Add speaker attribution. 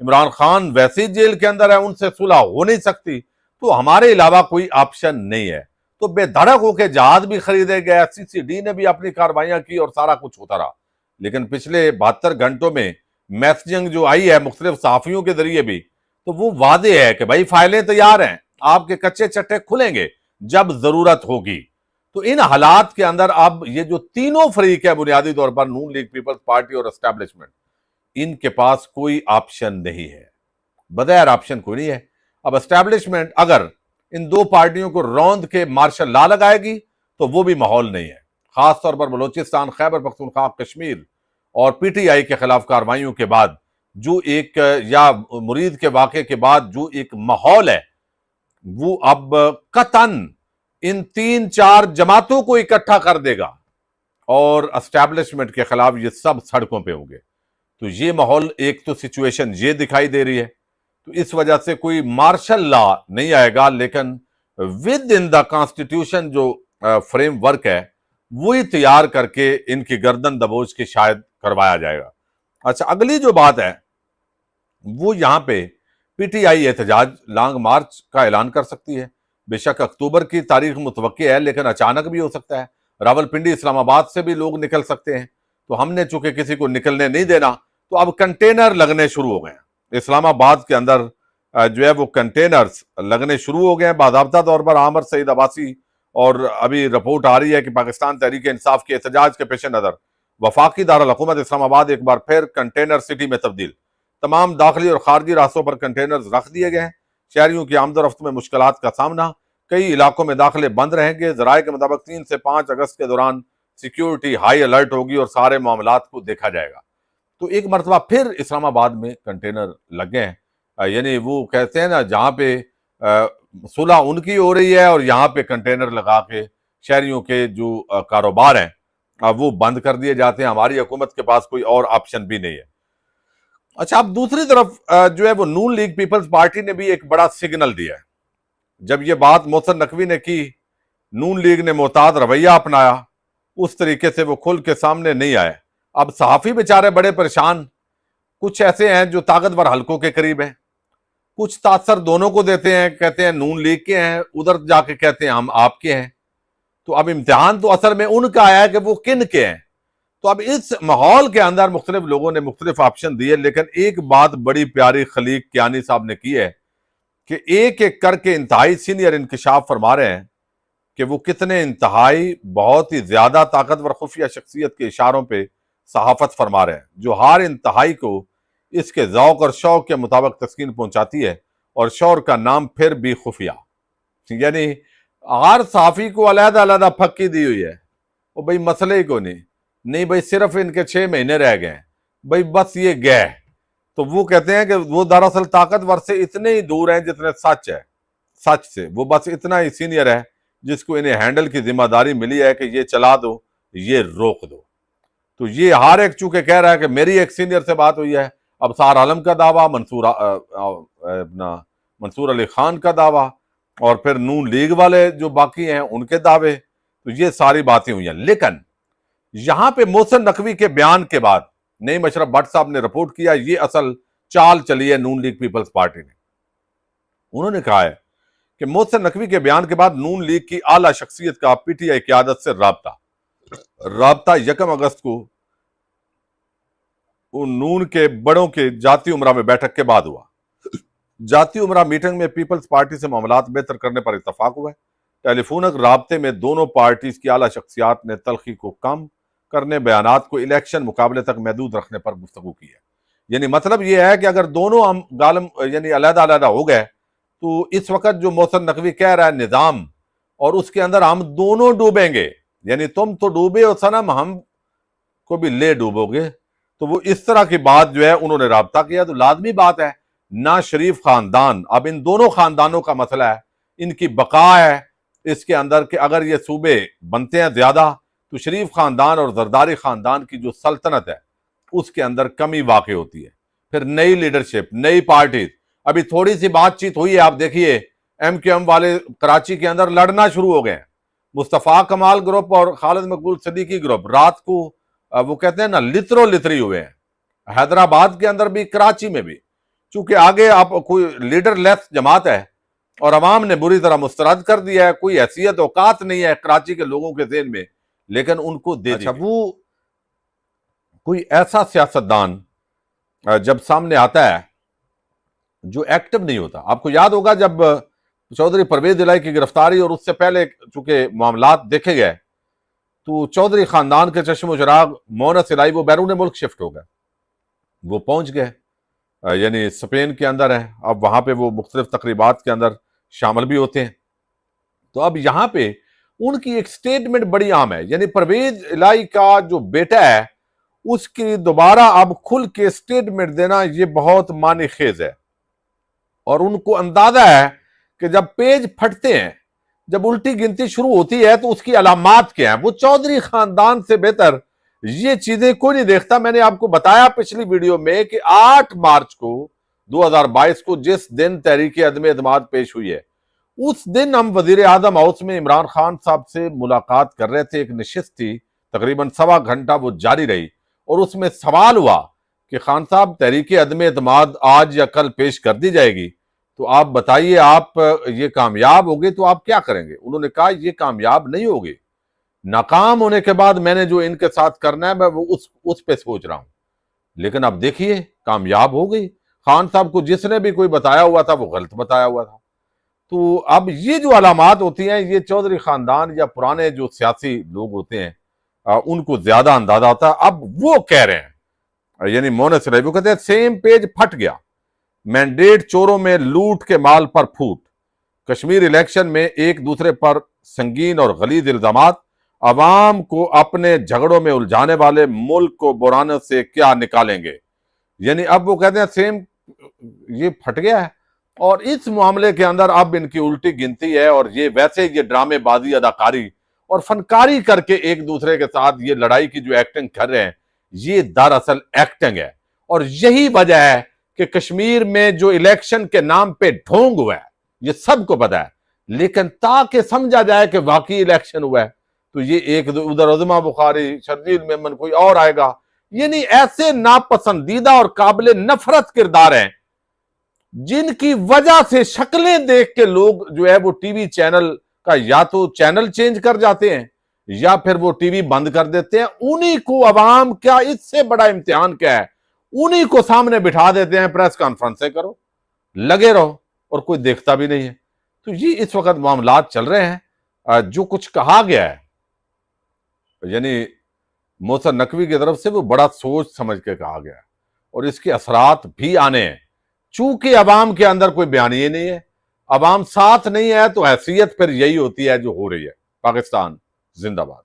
Speaker 1: عمران خان ویسے ہی جیل کے اندر ہے, ان سے صلح ہو نہیں سکتی, تو ہمارے علاوہ کوئی آپشن نہیں ہے. تو بے دھڑک ہو کے جہاز بھی خریدے گئے, سی سی ڈی نے بھی اپنی کاروائیاں کی اور سارا کچھ ہوتا رہا. لیکن پچھلے 72 گھنٹوں میں میسجنگ جو آئی ہے مختلف صحافیوں کے ذریعے بھی, تو وہ واضح ہے کہ بھائی فائلیں تیار ہیں, آپ کے کچے چٹے کھلیں گے جب ضرورت ہوگی. تو ان حالات کے اندر اب یہ جو تینوں فریق ہے بنیادی طور پر نون لیگ, پیپلز پارٹی اور اسٹیبلشمنٹ, ان کے پاس کوئی آپشن نہیں ہے, بغیر آپشن کوئی نہیں ہے. اب اسٹیبلشمنٹ اگر ان دو پارٹیوں کو روند کے مارشل لا لگائے گی تو وہ بھی ماحول نہیں ہے. خاص طور پر بلوچستان, خیبر پختونخوا, کشمیر اور پی ٹی آئی کے خلاف کارروائیوں کے بعد جو ایک, یا مرید کے واقعے کے بعد جو ایک ماحول ہے, وہ اب قطعاً ان 3-4 جماعتوں کو اکٹھا کر دے گا اور اسٹیبلشمنٹ کے خلاف یہ سب سڑکوں پہ ہوں گے. تو یہ ماحول, ایک تو سچویشن یہ دکھائی دے رہی ہے. تو اس وجہ سے کوئی مارشل لا نہیں آئے گا, لیکن ود ان دا کانسٹیٹیوشن جو فریم ورک ہے وہی تیار کر کے ان کی گردن دبوچ کے شاید کروایا جائے گا. اچھا, اگلی جو بات ہے وہ یہاں پہ پی ٹی آئی احتجاج لانگ مارچ کا اعلان کر سکتی ہے. بے شک اکتوبر کی تاریخ متوقع ہے, لیکن اچانک بھی ہو سکتا ہے. راولپنڈی, اسلام آباد سے بھی لوگ نکل سکتے ہیں. تو ہم نے چونکہ کسی کو نکلنے نہیں دینا, تو اب کنٹینر لگنے شروع ہو گئے ہیں. اسلام آباد کے اندر جو ہے وہ کنٹینرز لگنے شروع ہو گئے ہیں باضابطہ طور پر. عامر سعید عباسی, اور ابھی رپورٹ آ رہی ہے کہ پاکستان تحریک انصاف کے احتجاج کے پیش نظر وفاقی دارالحکومت اسلام آباد ایک بار پھر کنٹینر سٹی میں تبدیل. تمام داخلی اور خارجی راستوں پر کنٹینرز رکھ دیے گئے ہیں. شہریوں کی آمد و رفت میں مشکلات کا سامنا, کئی علاقوں میں داخلے بند رہیں گے. ذرائع کے مطابق 3 سے 5 اگست کے دوران سیکیورٹی ہائی الرٹ ہوگی اور سارے معاملات کو دیکھا جائے گا. تو ایک مرتبہ پھر اسلام آباد میں کنٹینر لگے ہیں. یعنی وہ کہتے ہیں نا, جہاں پہ صلح ان کی ہو رہی ہے اور یہاں پہ کنٹینر لگا کے شہریوں کے جو کاروبار ہیں وہ بند کر دیے جاتے ہیں. ہماری حکومت کے پاس کوئی اور آپشن بھی نہیں ہے. اچھا, اب دوسری طرف جو ہے وہ نون لیگ پیپلز پارٹی نے بھی ایک بڑا سگنل دیا ہے. جب یہ بات محسن نقوی نے کی, نون لیگ نے محتاط رویہ اپنایا, اس طریقے سے وہ کھل کے سامنے نہیں آئے. اب صحافی بیچارے بڑے پریشان, کچھ ایسے ہیں جو طاقتور حلقوں کے قریب ہیں, کچھ تاثر دونوں کو دیتے ہیں, کہتے ہیں نون لیگ کے ہیں, ادھر جا کے کہتے ہیں ہم آپ کے ہیں. تو اب امتحان تو اصل میں ان کا آیا ہے کہ وہ کن کے ہیں. تو اب اس ماحول کے اندر مختلف لوگوں نے مختلف آپشن دیے, لیکن ایک بات بڑی پیاری خلیق کیانی صاحب نے کی ہے کہ ایک ایک کر کے انتہائی سینئر انکشاف فرما رہے ہیں کہ وہ کتنے انتہائی بہت ہی زیادہ طاقتور خفیہ شخصیت کے اشاروں پہ صحافت فرما رہے ہیں, جو ہر انتہائی کو اس کے ذوق اور شوق کے مطابق تسکین پہنچاتی ہے, اور شور کا نام پھر بھی خفیہ. یعنی ہر صحافی کو علیحدہ علیحدہ پھکی دی ہوئی ہے. وہ بھائی مسئلے ہی کو نہیں بھائی صرف ان کے 6 مہینے رہ گئے ہیں, بھائی بس یہ گئے. تو وہ کہتے ہیں کہ وہ دراصل طاقتور سے اتنے ہی دور ہیں جتنے سچ ہے, سچ سے وہ بس اتنا ہی سینئر ہے جس کو انہیں ہینڈل کی ذمہ داری ملی ہے کہ یہ چلا دو, یہ روک دو. تو یہ ہر ایک چونکہ کہہ رہا ہے کہ میری ایک سینئر سے بات ہوئی ہے. اب سار عالم کا دعویٰ, منصور علی خان کا دعویٰ, اور پھر نون لیگ والے جو باقی ہیں ان کے دعوے. تو یہ ساری باتیں ہوئی ہیں. لیکن یہاں پہ محسن نقوی کے بیان کے بعد نعیم اشرف بٹ صاحب نے رپورٹ کیا, یہ اصل چال چلی ہے نون لیگ پیپلز پارٹی نے. انہوں نے کہا ہے کہ محسن نقوی کے بیان کے بعد نون لیگ کی اعلیٰ شخصیت کا پی ٹی آئی قیادت سے رابطہ 1 اگست کو نون کے بڑوں کے جاتی عمرہ میں بیٹھک کے بعد ہوا. جاتی عمرہ میٹنگ میں پیپلز پارٹی سے معاملات بہتر کرنے پر اتفاق ہوا ہے. ٹیلی فونک رابطے میں دونوں پارٹیز کی اعلیٰ شخصیات نے تلخی کو کم کرنے, بیانات کو الیکشن مقابلے تک محدود رکھنے پر گفتگو کی ہے. یعنی مطلب یہ ہے کہ اگر دونوں ہم یعنی علیحدہ علیحدہ ہو گئے تو اس وقت جو محسن نقوی کہہ رہا ہے نظام, اور اس کے اندر ہم دونوں ڈوبیں گے, یعنی تم تو ڈوبے ہو صنم, ہم کو بھی لے ڈوبو گے. تو وہ اس طرح کی بات جو ہے انہوں نے رابطہ کیا. تو لازمی بات ہے نا شریف خاندان, اب ان دونوں خاندانوں کا مسئلہ ہے, ان کی بقا ہے اس کے اندر کہ اگر یہ صوبے بنتے ہیں زیادہ تو شریف خاندان اور زرداری خاندان کی جو سلطنت ہے اس کے اندر کمی واقع ہوتی ہے. پھر نئی لیڈرشپ, نئی پارٹیز, ابھی تھوڑی سی بات چیت ہوئی ہے, آپ دیکھیے ایم کیو ایم والے کراچی کے اندر لڑنا شروع ہو گئے ہیں. مصطفیٰ کمال گروپ اور خالد مقبول صدیقی گروپ رات کو وہ کہتے ہیں نا لترو لتری ہوئے ہیں, حیدرآباد کے اندر بھی, کراچی میں بھی. چونکہ آگے آپ کوئی لیڈر لیس جماعت ہے اور عوام نے بری طرح مسترد کر دیا ہے، کوئی حیثیت اوقات نہیں ہے کراچی کے لوگوں کے ذہن میں، لیکن ان کو دے دی گئی۔ وہ کوئی ایسا سیاستدان جب سامنے آتا ہے جو ایکٹیو نہیں ہوتا، آپ کو یاد ہوگا جب چودھری پرویز الہی کی گرفتاری اور اس سے پہلے چونکہ معاملات دیکھے گئے تو چودھری خاندان کے چشم و چراغ مونس الہی وہ بیرون ملک شفٹ ہو گئے، وہ پہنچ گئے، یعنی اسپین کے اندر ہے، اب وہاں پہ وہ مختلف تقریبات کے اندر شامل بھی ہوتے ہیں۔ تو اب یہاں پہ ان کی ایک سٹیٹمنٹ بڑی عام ہے، یعنی پرویز الہی کا جو بیٹا ہے اس کی دوبارہ اب کھل کے سٹیٹمنٹ دینا یہ بہت معنی خیز ہے، اور ان کو اندازہ ہے کہ جب پیج پھٹتے ہیں، جب الٹی گنتی شروع ہوتی ہے تو اس کی علامات کیا ہیں۔ وہ چودھری خاندان سے بہتر یہ چیزیں کوئی نہیں دیکھتا۔ میں نے آپ کو بتایا پچھلی ویڈیو میں کہ 8 مارچ کو 2022 کو جس دن تحریک عدم اعتماد پیش ہوئی ہے، اس دن ہم وزیر اعظم ہاؤس میں عمران خان صاحب سے ملاقات کر رہے تھے، ایک نشست تھی تقریباً 1.25 گھنٹہ وہ جاری رہی، اور اس میں سوال ہوا کہ خان صاحب تحریک عدم اعتماد آج یا کل پیش کر دی جائے گی، تو آپ بتائیے آپ یہ کامیاب ہوگے تو آپ کیا کریں گے؟ انہوں نے کہا یہ کامیاب نہیں ہوگی، ناکام ہونے کے بعد میں نے جو ان کے ساتھ کرنا ہے میں وہ اس پہ سوچ رہا ہوں، لیکن اب دیکھیے کامیاب ہو گئی۔ خان صاحب کو جس نے بھی کوئی بتایا ہوا تھا وہ غلط بتایا ہوا تھا۔ تو اب یہ جو علامات ہوتی ہیں یہ چودھری خاندان یا پرانے جو سیاسی لوگ ہوتے ہیں ان کو زیادہ اندازہ ہوتا ہے۔ اب وہ کہہ رہے ہیں، یعنی مونس الہی وہ کہتے ہیں سیم پیج پھٹ گیا، مینڈیٹ چوروں میں لوٹ کے مال پر پھوٹ، کشمیر الیکشن میں ایک دوسرے پر سنگین اور غلیظ الزامات، عوام کو اپنے جھگڑوں میں الجھانے والے ملک کو بحرانوں سے کیا نکالیں گے۔ یعنی اب وہ کہتے ہیں سیم یہ پھٹ گیا ہے، اور اس معاملے کے اندر اب ان کی الٹی گنتی ہے، اور یہ ویسے یہ ڈرامے بازی، اداکاری اور فنکاری کر کے ایک دوسرے کے ساتھ یہ لڑائی کی جو ایکٹنگ کر رہے ہیں یہ دراصل ایکٹنگ ہے، اور یہی وجہ ہے کہ کشمیر میں جو الیکشن کے نام پہ ڈھونگ ہوا ہے یہ سب کو پتا ہے، لیکن تاکہ سمجھا جائے کہ واقعی الیکشن ہوا ہے تو یہ ایک ادھر عظمہ بخاری، شرجیل میمن، کوئی اور آئے گا، یعنی ایسے ناپسندیدہ اور قابل نفرت کردار ہیں جن کی وجہ سے شکلیں دیکھ کے لوگ جو ہے وہ ٹی وی چینل کا یا تو چینل چینج کر جاتے ہیں یا پھر وہ ٹی وی بند کر دیتے ہیں۔ انہی کو عوام کیا اس سے بڑا امتحان کیا ہے، انہی کو سامنے بٹھا دیتے ہیں، پریس کانفرنسیں کرو، لگے رہو، اور کوئی دیکھتا بھی نہیں ہے۔ تو یہ اس وقت معاملات چل رہے ہیں۔ جو کچھ کہا گیا ہے یعنی محسن نقوی کی طرف سے وہ بڑا سوچ سمجھ کے کہا گیا ہے، اور اس کے اثرات بھی آنے ہیں، چونکہ عوام کے اندر کوئی بیانیہ نہیں ہے، عوام ساتھ نہیں ہے، تو حیثیت پھر یہی ہوتی ہے جو ہو رہی ہے۔ پاکستان زندہ باد۔